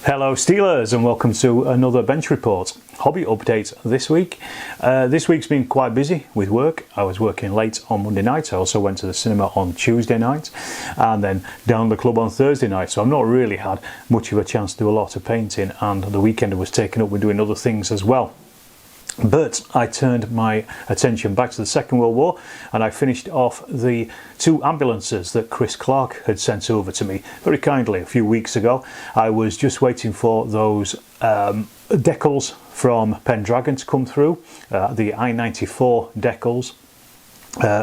Hello Steelers, and welcome to another bench report. Hobby update this week. This week's been quite busy with work. I was working late on Monday night. I also went to the cinema on Tuesday night and then down the club on Thursday night, so I've not really had much of a chance to do a lot of painting, and the weekend was taken up with doing other things as well. But I turned my attention back to the Second World War, and I finished off the 2 ambulances that Chris Clark had sent over to me very kindly a few weeks ago. I was just waiting for those decals from Pendragon to come through, the I-94 decals.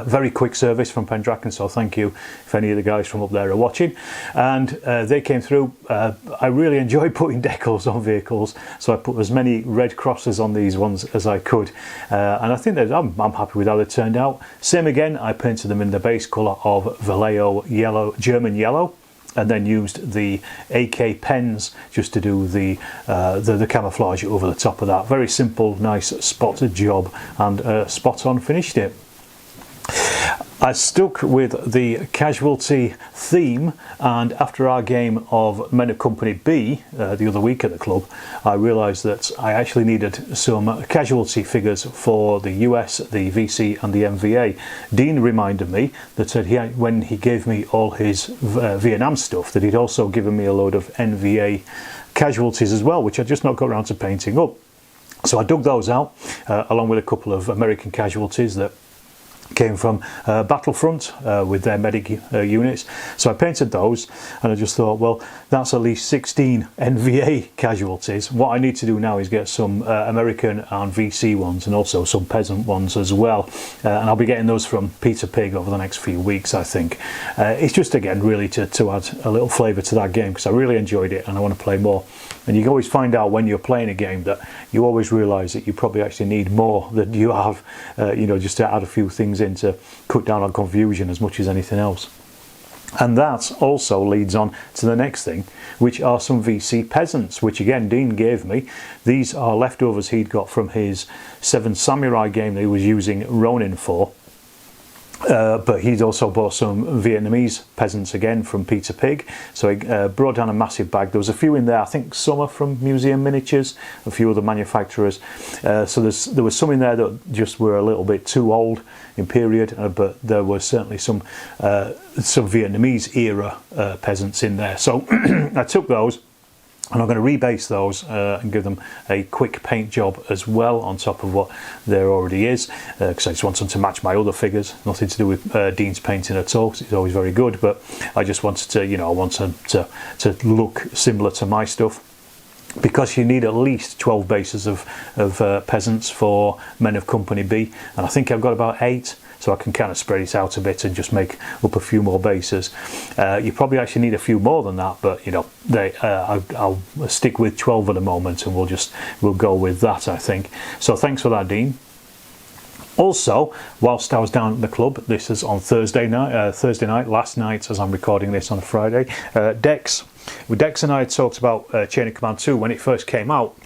Very quick service from Pendragon, so thank you if any of the guys from up there are watching. And they came through. I really enjoy putting decals on vehicles, so I put as many red crosses on these ones as I could, and I think that I'm happy with how they turned out. Same again, I painted them in the base colour of Vallejo yellow, German yellow, and then used the AK pens just to do the camouflage over the top of that. Very simple, nice spotted job, and spot on finished it. I stuck with the Casualty theme, and after our game of Men of Company B the other week at the club, I realised that I actually needed some Casualty figures for the US, the VC and the MVA. Dean reminded me that when he gave me all his Vietnam stuff, that he'd also given me a load of NVA casualties as well, which I'd just not got around to painting up. So I dug those out, along with a couple of American casualties that came from Battlefront with their medic units. So I painted those, and I just thought, well, that's at least 16 NVA casualties. What I need to do now is get some American and VC ones, and also some peasant ones as well, and I'll be getting those from Peter Pig over the next few weeks, I think. It's just, again, really to add a little flavour to that game, because I really enjoyed it and I want to play more. And you can always find out when you're playing a game that you always realise that you probably actually need more than you have, you know, just to add a few things in to cut down on confusion as much as anything else. And that also leads on to the next thing, which are some VC Peasants, which again Dean gave me. These are leftovers he'd got from his 7 Samurai game that he was using Ronin for. But he'd also bought some Vietnamese peasants again from Peter Pig, so he brought down a massive bag. There was a few in there, I think some are from Museum Miniatures, a few other manufacturers, so there was some in there that just were a little bit too old in period, but there was certainly some Vietnamese era peasants in there. So I took those, and I'm going to rebase those and give them a quick paint job as well on top of what there already is, because I just want them to match my other figures. Nothing to do with Dean's painting at all, 'cause it's always very good, but I just wanted to, you know, I want them to look similar to my stuff, because you need at least 12 bases of peasants for Men of Company B, and I think I've got about 8. So I can kind of spread it out a bit and just make up a few more bases. You probably actually need a few more than that, but you know, I'll stick with 12 at the moment, and we'll go with that, I think. So thanks for that, Dean. Also, whilst I was down at the club, this is on Thursday night, last night as I'm recording this on a Friday, Dex and I had talked about Chain of Command 2 when it first came out.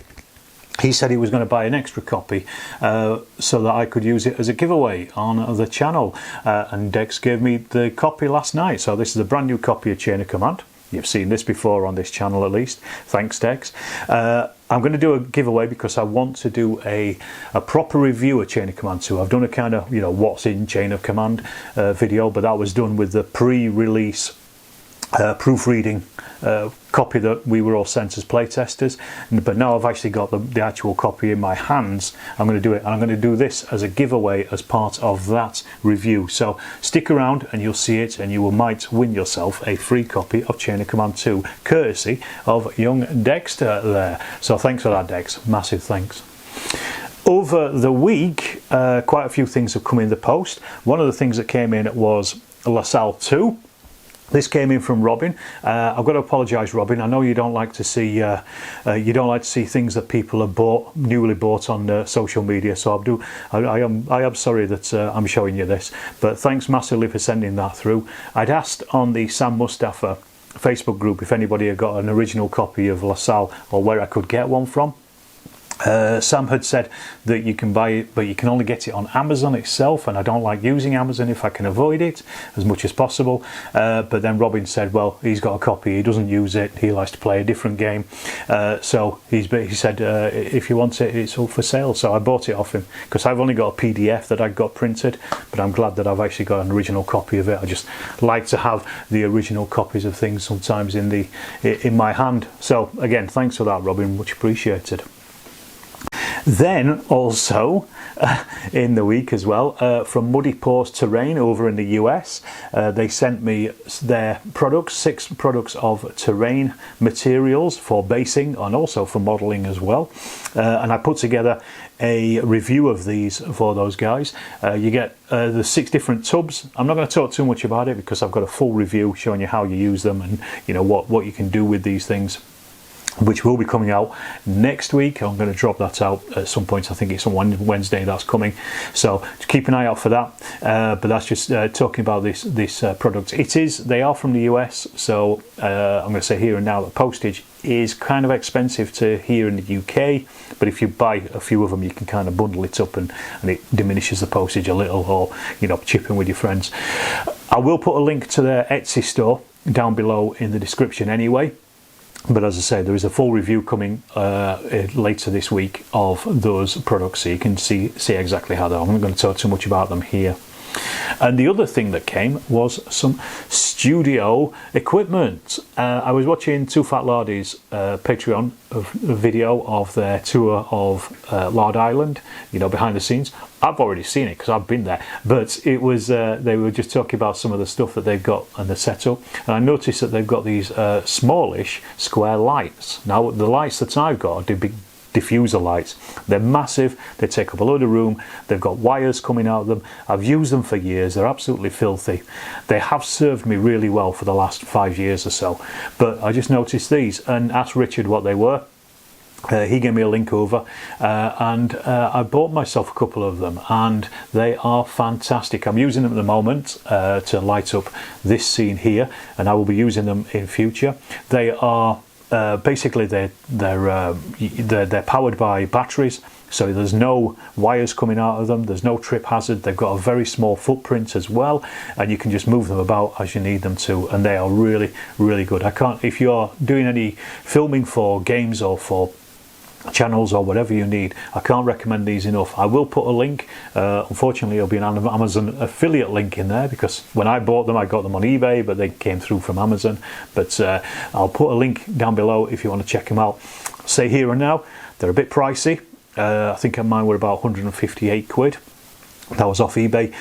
He said he was going to buy an extra copy so that I could use it as a giveaway on the channel, and Dex gave me the copy last night. So this is a brand new copy of Chain of Command. You've seen this before on this channel at least. Thanks, Dex. I'm going to do a giveaway because I want to do a proper review of Chain of Command 2. I've done a kind of, you know, what's in Chain of Command video, but that was done with the pre-release proofreading copy that we were all sent as playtesters, but now I've actually got the actual copy in my hands. I'm going to do it, and I'm going to do this as a giveaway as part of that review. So stick around and you'll see it, and you might win yourself a free copy of Chain of Command 2 courtesy of young Dexter there. So thanks for that, Dex, massive thanks. Over the week, quite a few things have come in the post. One of the things that came in was Lassal II. This came in from Robin. I've got to apologise, Robin. I know you don't like to see things that people have newly bought on social media. So I am sorry that I'm showing you this. But thanks massively for sending that through. I'd asked on the Sam Mustafa Facebook group if anybody had got an original copy of Lassal or where I could get one from. Sam had said that you can buy it, but you can only get it on Amazon itself, and I don't like using Amazon if I can avoid it as much as possible. But then Robin said, well, he's got a copy, he doesn't use it, he likes to play a different game. So he said, if you want it, it's all for sale. So I bought it off him, because I've only got a PDF that I got printed, but I'm glad that I've actually got an original copy of it. I just like to have the original copies of things sometimes in my hand. So again, thanks for that, Robin, much appreciated. Then also in the week as well, from Muddy Paws Terrain over in the US, they sent me their products, 6 products of terrain materials for basing and also for modelling as well. And I put together a review of these for those guys. You get the 6 different tubs. I'm not going to talk too much about it because I've got a full review showing you how you use them and what you can do with these things, which will be coming out next week. I'm going to drop that out at some point. I think it's on Wednesday that's coming, so keep an eye out for that. But that's just talking about this product. They are from the US, so I'm going to say here and now that postage is kind of expensive to here in the UK, but if you buy a few of them you can kind of bundle it up and it diminishes the postage a little, or chip in with your friends. I will put a link to their Etsy store down below in the description anyway. But as I say, there is a full review coming later this week of those products, so you can see exactly how they are. I'm not going to talk too much about them here. And the other thing that came was some studio equipment. I was watching Two Fat Lardy's Patreon video of their tour of Lard Island, behind the scenes. I've already seen it because I've been there, but it was they were just talking about some of the stuff that they've got and the setup, and I noticed that they've got these smallish square lights. Now the lights that I've got are big diffuser lights. They're massive, they take up a load of room, they've got wires coming out of them. I've used them for years, they're absolutely filthy. They have served me really well for the last 5 years or so, but I just noticed these and asked Richard what they were. He gave me a link over and I bought myself a couple of them, and they are fantastic. I'm using them at the moment to light up this scene here, and I will be using them in future. They are basically they're powered by batteries, so there's no wires coming out of them, there's no trip hazard. They've got a very small footprint as well, and you can just move them about as you need them to, and they are really, really good. If you're doing any filming for games or for channels or whatever you need, I can't recommend these enough. I will put a link, unfortunately it'll be an Amazon affiliate link in there, because when I bought them I got them on eBay, but they came through from Amazon. But I'll put a link down below if you want to check them out. Say here and now, they're a bit pricey. I think mine were about 158 quid. That was off eBay,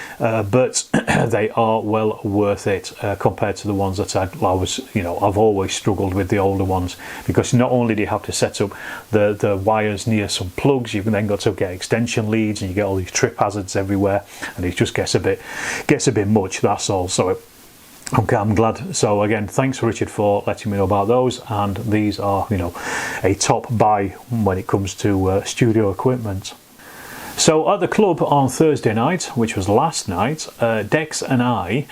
but they are well worth it compared to the ones that I've always struggled with the older ones, because not only do you have to set up the wires near some plugs, you've then got to get extension leads, and you get all these trip hazards everywhere, and it just gets a bit much. That's all. So okay, I'm glad. So again, thanks Richard for letting me know about those, and these are a top buy when it comes to studio equipment. So at the club on Thursday night, which was last night, Dex and I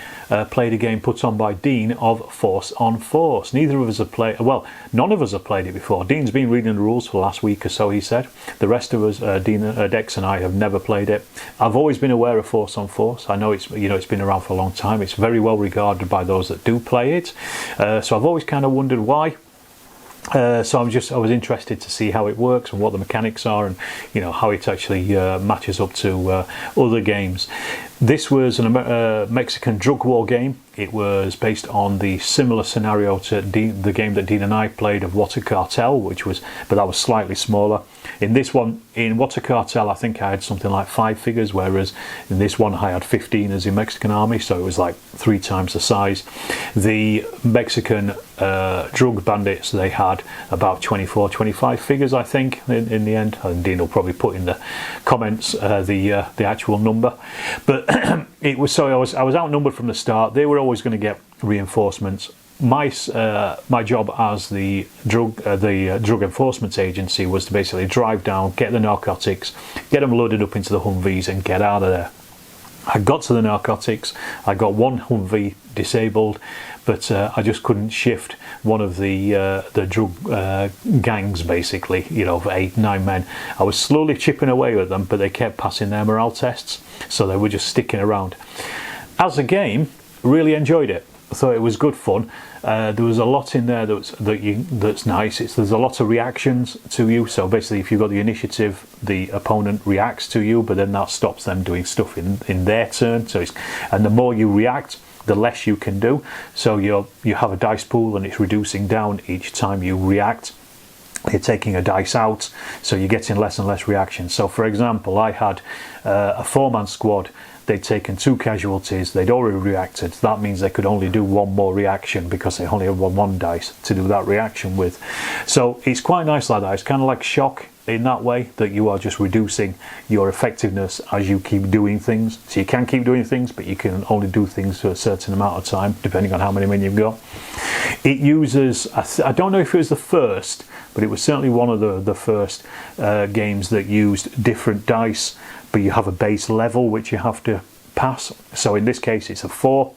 played a game put on by Dean of Force on Force. Neither of us have played, well, none of us have played it before. Dean's been reading the rules for the last week or so, he said. The rest of us, Dex and I, have never played it. I've always been aware of Force on Force. I know it's been around for a long time. It's very well regarded by those that do play it. So I've always kind of wondered why. So I was interested to see how it works and what the mechanics are, and how it actually matches up to other games. This was a Mexican drug war game. It was based on the similar scenario to the game that Dean and I played of Water Cartel, but that was slightly smaller. In this one, in Water Cartel, I think I had something like 5 figures, whereas in this one I had 15 as the Mexican army, so it was like 3 times the size. The Mexican drug bandits, they had about 24, 25 figures, I think, in the end. And Dean will probably put in the comments the actual number. But it was so I was outnumbered from the start. They were always going to get reinforcements. My job as the drug enforcement agency was to basically drive down, get the narcotics, get them loaded up into the Humvees, and get out of there. I got to the narcotics, I got one Humvee disabled, but I just couldn't shift one of the drug gangs, basically, you know, of 8-9 men. I was slowly chipping away with them, but they kept passing their morale tests, so they were just sticking around. As a game, really enjoyed it. I thought it was good fun. There was a lot in there that's nice. There's a lot of reactions to you. So basically, if you've got the initiative, the opponent reacts to you, but then that stops them doing stuff in their turn. And the more you react, the less you can do. So you have a dice pool, and it's reducing down each time you react. You're taking a dice out, so you're getting less and less reactions. So for example, I had a 4-man squad. They'd taken 2 casualties, they'd already reacted. That means they could only do one more reaction because they only had one dice to do that reaction with. So it's quite nice like that. It's kind of like shock in that way, that you are just reducing your effectiveness as you keep doing things. So you can keep doing things, but you can only do things for a certain amount of time, depending on how many men you've got. It uses, I don't know if it was the first, but it was certainly one of the first games that used different dice, but you have a base level which you have to pass. So in this case it's a 4.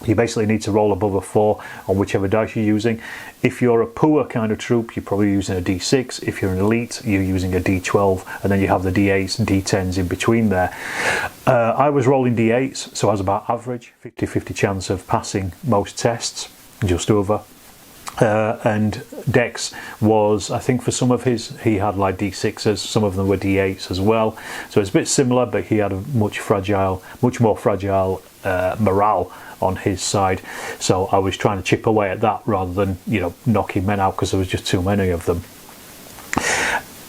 You basically need to roll above a 4 on whichever dice you're using. If you're a poor kind of troop, you're probably using a D6. If you're an elite, you're using a D12, and then you have the D8s and D10s in between there. I was rolling D8s, so I was about average, 50-50 chance of passing most tests, just over. And Dex was, I think for some of his, he had like D6s, some of them were D8s as well. So it's a bit similar, but he had a much more fragile morale on his side. So I was trying to chip away at that rather than, you know, knocking men out because there was just too many of them.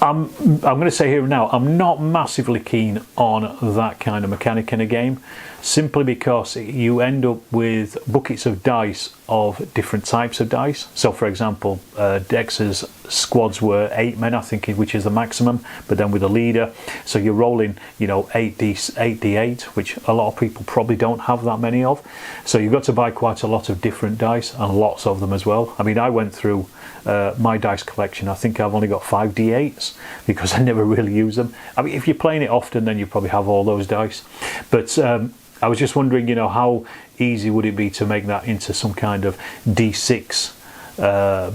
I'm going to say here now, I'm not massively keen on that kind of mechanic in a game, simply because you end up with buckets of dice of different types of dice. So for example, Dex's squads were 8 men, I think, which is the maximum, but then with a leader, so you're rolling, you know, 8d8, which a lot of people probably don't have that many of. So you've got to buy quite a lot of different dice, and lots of them as well. I mean, I went through my dice collection. I think I've only got 5 d8s because I never really use them. I mean, if you're playing it often, then you probably have all those dice. But I was just wondering, you know, how easy would it be to make that into some kind of d6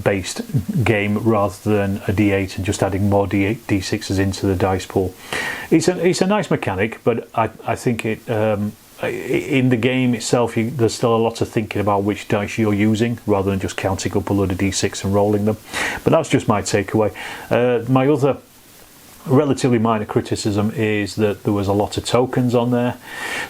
based game rather than a d8 and just adding more d6s into the dice pool. It's a nice mechanic, but I think it in the game itself, there's still a lot of thinking about which dice you're using rather than just counting up a load of d6 and rolling them. But that's just my takeaway. My other relatively minor criticism is that there was a lot of tokens on there.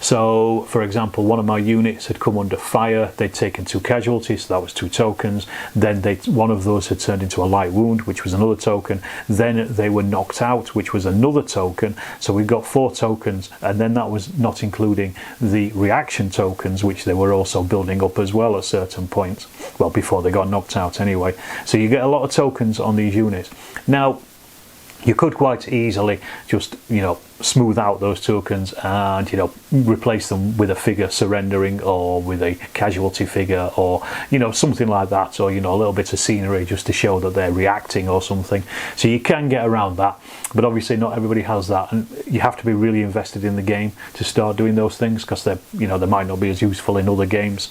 So for example, one of my units had come under fire, they'd taken 2 casualties, so that was 2 tokens. Then one of those had turned into a light wound, which was another token. Then they were knocked out, which was another token. So we've got 4 tokens, and then that was not including the reaction tokens, which they were also building up as well at certain points, well, before they got knocked out anyway. So you get a lot of tokens on these units. Now you could quite easily just, you know, smooth out those tokens and, you know, replace them with a figure surrendering, or with a casualty figure, or, you know, something like that, or, you know, a little bit of scenery just to show that they're reacting or something. So you can get around that, but obviously not everybody has that, and you have to be really invested in the game to start doing those things, because they're, you know, they might not be as useful in other games.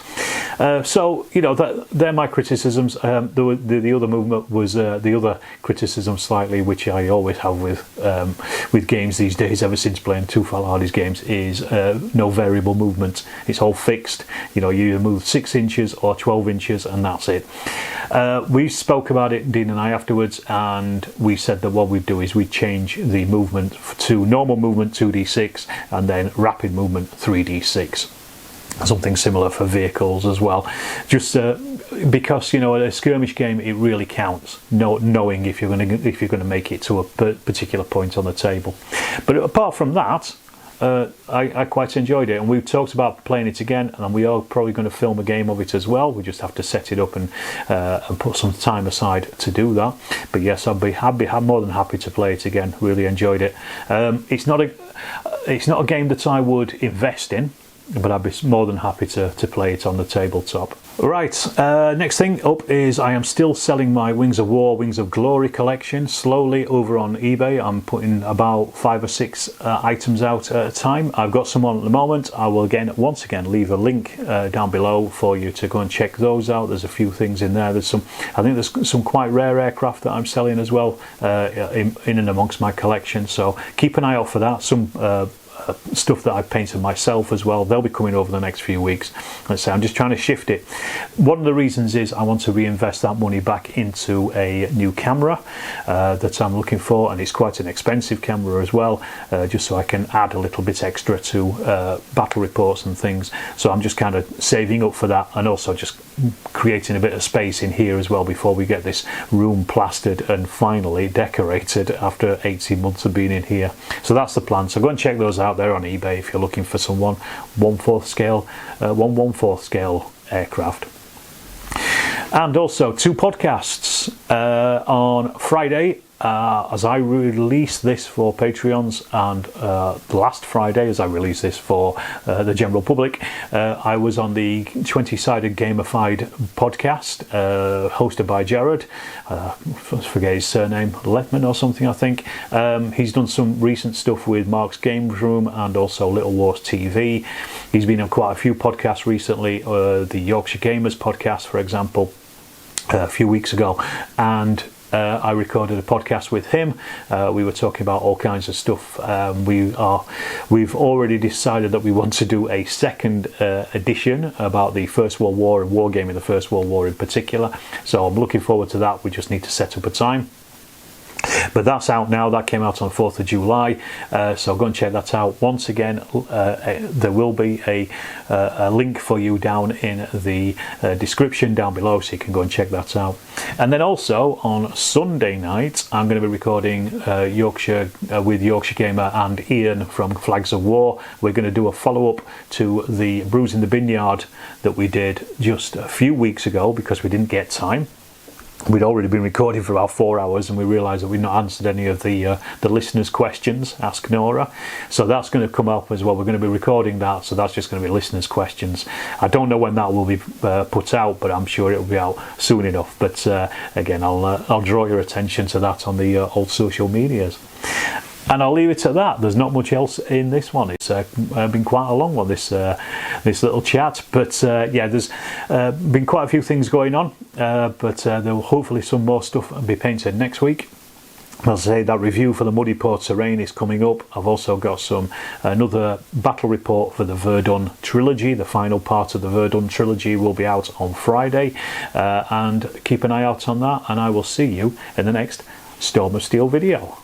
So, you know, they're my criticisms. The other movement was the other criticism slightly, which I always have with games these days, ever since playing 2 Falhardis games, is no variable movement. It's all fixed. You know, you either move 6 inches or 12 inches, and that's it. We spoke about it, Dean and I, afterwards, and we said that what we'd do is we'd change the movement to normal movement 2d6 and then rapid movement 3d6. Something similar for vehicles as well, just because, you know, at a skirmish game it really counts, knowing if you're going to make it to a particular point on the table. But apart from that, I quite enjoyed it, and we've talked about playing it again, and we are probably going to film a game of it as well. We just have to set it up and put some time aside to do that. But yes, I'd be more than happy to play it again. Really enjoyed it. It's not a game that I would invest in. but I'd be more than happy to play it on the tabletop. Right, next thing up is I am still selling my Wings of War, Wings of Glory collection slowly over on eBay. I'm putting about 5 or 6 items out at a time. I've got some on at the moment. I will once again leave a link down below for you to go and check those out. There's a few things in there. There's I think there's some quite rare aircraft that I'm selling as well in and amongst my collection, so keep an eye out for that. Some stuff that I've painted myself as well, they'll be coming over the next few weeks. Let's say I'm just trying to shift it. One of the reasons is I want to reinvest that money back into a new camera that I'm looking for, and it's quite an expensive camera as well, just so I can add a little bit extra to battle reports and things. So I'm just kind of saving up for that, and also just creating a bit of space in here as well before we get this room plastered and finally decorated after 18 months of being in here. So that's the plan. So go and check those out there on eBay if you're looking for some 1/4 scale aircraft. And also 2 podcasts on Friday. As I release this for Patreons, and last Friday as I released this for the general public, I was on the 20-Sided Gamified podcast hosted by Jared. I forget his surname, Letman or something, I think. He's done some recent stuff with Mark's Games Room and also Little Wars TV. He's been on quite a few podcasts recently, the Yorkshire Gamers podcast, for example, a few weeks ago, and I recorded a podcast with him. We were talking about all kinds of stuff. We've already decided that we want to do a second edition about the First World War and wargaming the First World War in particular. So I'm looking forward to that. We just need to set up a time. But that's out now. That came out on 4th of July, so go and check that out. Once again, there will be a link for you down in the description down below, so you can go and check that out. And then also on Sunday night, I'm going to be recording Yorkshire with Yorkshire Gamer and Ian from Flags of War. We're going to do a follow-up to the Bruising the Vineyard that we did just a few weeks ago because we didn't get time. We'd already been recording for about 4 hours, and we realised that we'd not answered any of the listeners' questions. Ask Nora. So that's going to come up as well. We're going to be recording that, so that's just going to be listeners' questions. I don't know when that will be put out, but I'm sure it will be out soon enough. But again, I'll draw your attention to that on the old social medias. And I'll leave it at that. There's not much else in this one. It's been quite a long one, this little chat. But yeah, there's been quite a few things going on. But there will hopefully some more stuff be painted next week. As I say, that review for the Muddy Port Terrain is coming up. I've also got another battle report for the Verdun trilogy. The final part of the Verdun trilogy will be out on Friday. And keep an eye out on that. And I will see you in the next Storm of Steel video.